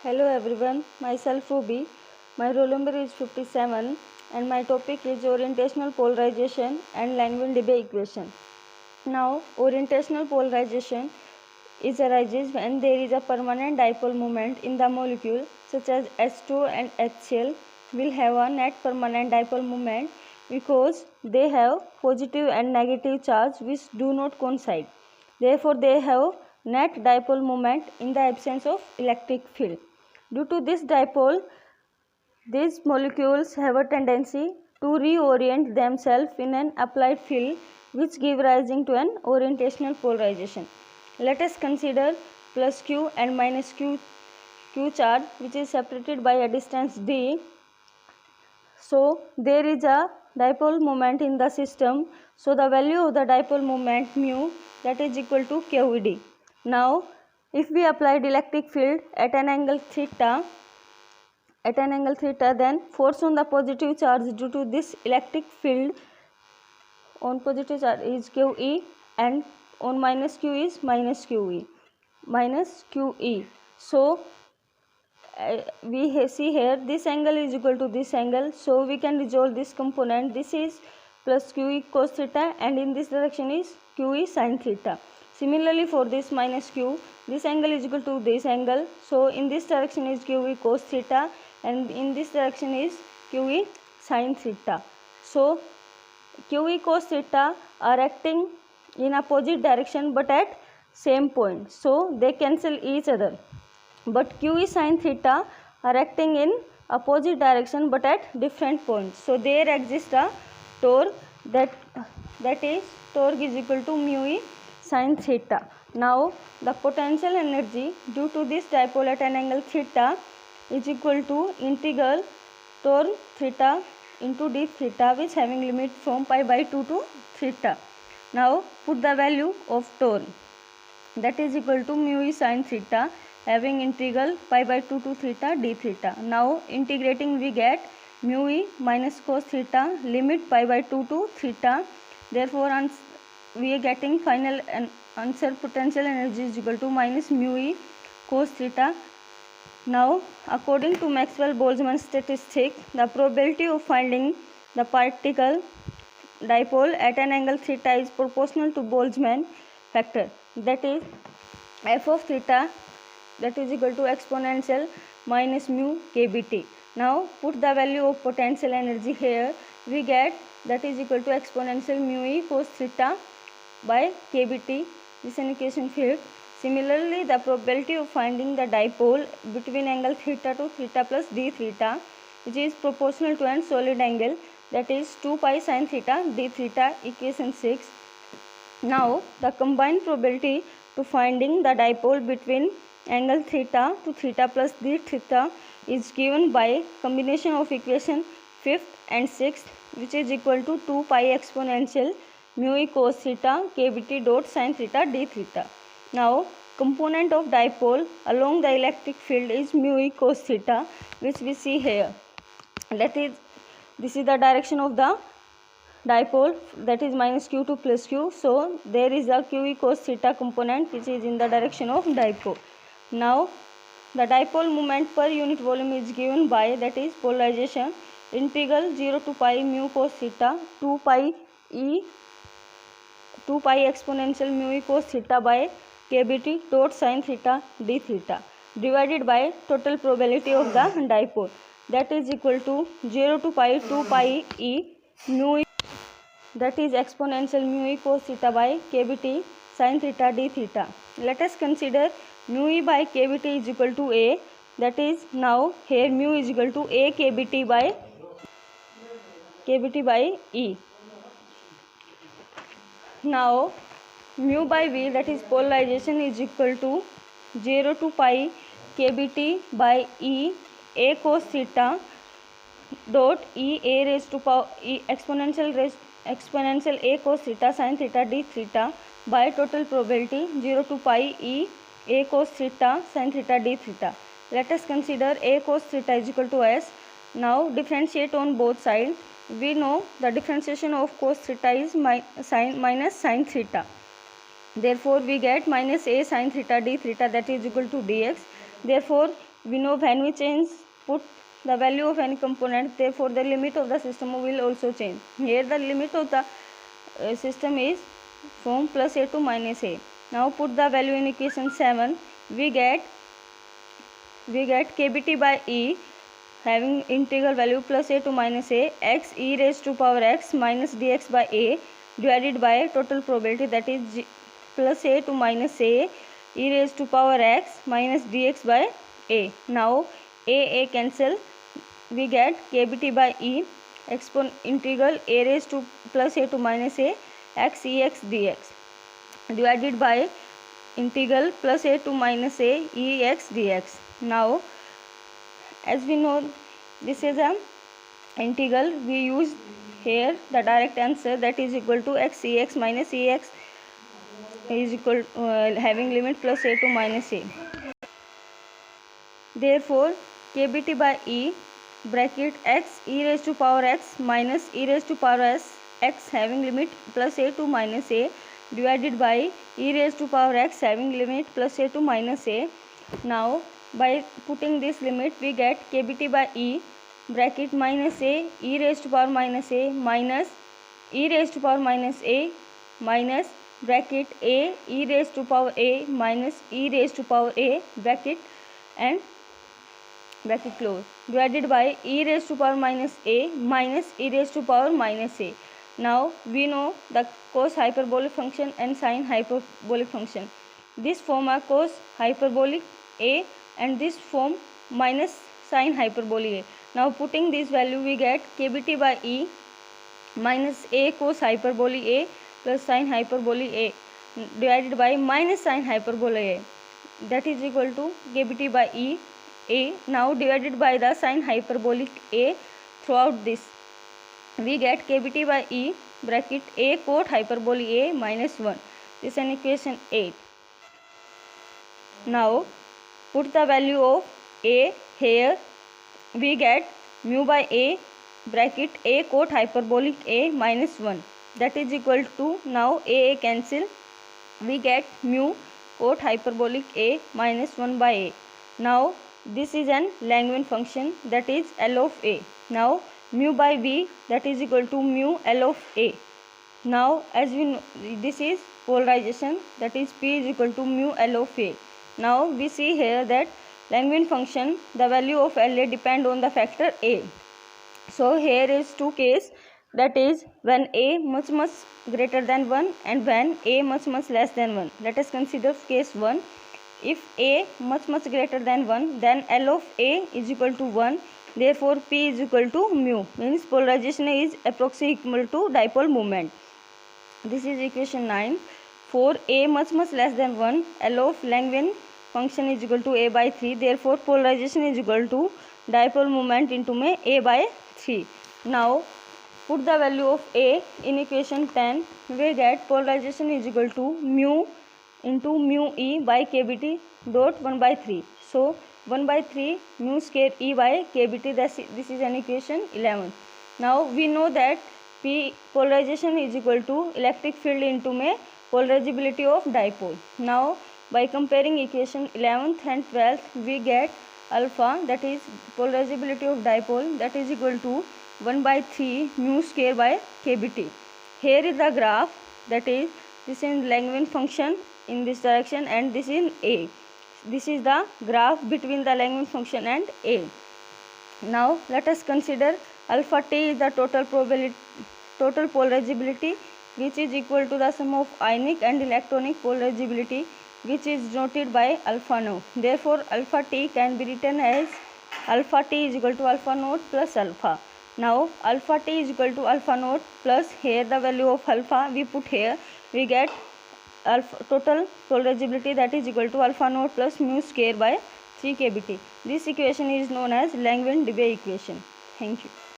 Hello everyone, myself Ruby. My roll number is 57 and my topic is orientational polarization and Langevin-Debye equation. Now, orientational polarization arises when there is a permanent dipole moment in the molecule such as H2 and HCl will have a net permanent dipole moment because they have positive and negative charge which do not coincide. Therefore, they have net dipole moment in the absence of electric field. Due to this dipole, these molecules have a tendency to reorient themselves in an applied field which give rising to an orientational polarization. Let us consider plus q and minus q charge which is separated by a distance d. So there is a dipole moment in the system. So the value of the dipole moment mu that is equal to QED. Now if we applied electric field at an angle theta, then force on the positive charge due to this electric field on positive charge is QE and on minus Q is minus QE. So we see here this angle is equal to this angle, so we can resolve this component. This is plus QE cos theta and in this direction is QE sin theta. Similarly for this minus Q, this angle is equal to this angle, so in this direction is QE cos theta and in this direction is QE sin theta. So QE cos theta are acting in opposite direction but at same point, so they cancel each other. But QE sin theta are acting in opposite direction but at different points, so there exists a torque that is torque is equal to mu E sin theta. Now the potential energy due to this dipole at an angle theta is equal to integral torque theta into d theta, which having limit from pi by 2 to theta. Now put the value of torque, that is equal to mu E sin theta having integral pi by 2 to theta d theta. Now integrating we get mu E minus cos theta limit pi by 2 to theta. Therefore we are getting final answer potential energy is equal to minus mu E cos theta. Now according to Maxwell-Boltzmann statistic, the probability of finding the particle dipole at an angle theta is proportional to Boltzmann factor, that is f of theta that is equal to exponential minus mu kbt. Now put the value of potential energy here, we get that is equal to exponential mu E cos theta by kbt. This is an equation 5. Similarly, the probability of finding the dipole between angle theta to theta plus d theta, which is proportional to an solid angle, that is 2 pi sin theta d theta, equation 6. Now the combined probability to finding the dipole between angle theta to theta plus d theta is given by combination of equation 5th and 6th, which is equal to 2 pi exponential mu E cos theta kbt dot sin theta d theta. Now component of dipole along the electric field is mu E cos theta, which we see here. That is, this is the direction of the dipole, that is minus q to plus q. So there is a QE cos theta component which is in the direction of dipole. Now the dipole moment per unit volume is given by, that is polarization, integral 0 to pi mu cos theta 2 pi exponential mu E cos theta by kbt dot sin theta d theta divided by total probability of the dipole, that is equal to 0 to pi 2 pi e mu E, that is exponential mu E cos theta by kbt sin theta d theta. Let us consider mu E by kbt is equal to a, that is now here mu is equal to a kbt by e. Now mu by v, that is polarization, is equal to 0 to pi kbt by e a cos theta dot e a raised to power e exponential a cos theta sin theta d theta by total probability 0 to pi e a cos theta sin theta d theta. Let us consider a cos theta is equal to s. Now differentiate on both sides. We know the differentiation of cos theta is minus sin theta. Therefore we get minus a sin theta d theta, that is equal to dx. Therefore we know when we change put the value of any component, therefore the limit of the system will also change. Here the limit of the system is from plus a to minus a. Now put the value in equation 7. We get kbt by e having integral value plus a to minus a x e raised to power x minus dx by a divided by total probability, that is plus a to minus a e raised to power x minus dx by a. Now a cancel, we get kbt by e integral a raised to plus a to minus a x ex dx divided by integral plus a to minus a ex dx. Now as we know this is a integral, we use here the direct answer, that is equal to x ex minus ex is equal having limit plus a to minus a. Therefore kbt by e bracket x e raised to power x minus e raised to power x having limit plus a to minus a divided by e raised to power x having limit plus a to minus a. Now by putting this limit we get kbt by e bracket minus a e raised to power minus a minus e raised to power minus a minus bracket a e raised to power a minus e raised to power a bracket and bracket close divided by e raised to power minus a minus e raised to power minus a. Now we know the cos hyperbolic function and sine hyperbolic function. This form are cos hyperbolic a and this form minus sine hyperbolic a. Now putting this value we get kbt by e minus a cos hyperbolic a plus sine hyperbolic a divided by minus sine hyperbolic a, that is equal to kbt by e a now divided by the sine hyperbolic a throughout this. We get kbt by e bracket a cot hyperbolic a minus 1. This is an equation 8. Now put the value of a here, we get mu by a bracket a cot hyperbolic a minus 1, that is equal to, now a cancel, we get mu cot hyperbolic a minus 1 by a. Now this is an Langevin function, that is L of a. Now mu by v, that is equal to mu L of a. Now as we know this is polarization, that is p is equal to mu L of a. Now we see here that Langevin function, the value of LA depend on the factor a. So here is two case, that is when a much greater than 1 and when a much less than 1. Let us consider case 1. If a much greater than 1, then L of a is equal to 1, therefore p is equal to mu, means polarization is approximately equal to dipole moment. This is equation 9. For a much less than 1, L of Langevin function is equal to a by 3, therefore polarization is equal to dipole moment into a by 3. Now put the value of a in equation 10, we get polarization is equal to mu into mu e by kbt dot 1 by 3. So 1 by 3 mu square e by kbt, this is an equation 11. Now we know that p polarization is equal to electric field into polarizability of dipole. Now by comparing equation 11th and 12th we get alpha, that is polarizability of dipole, that is equal to 1 by 3 mu square by kbt. Here is the graph, that is this is Langevin function in this direction and this is a. This is the graph between the Langevin function and a. Now let us consider alpha t is the total polarizability, which is equal to the sum of ionic and electronic polarizability, which is denoted by alpha naught. Therefore alpha t can be written as alpha t is equal to alpha naught plus alpha. Now alpha t is equal to alpha naught plus, here the value of alpha we put here, we get alpha total polarizability, that is equal to alpha naught plus mu square by 3 kbt. This equation is known as Langevin-Debye equation. Thank you.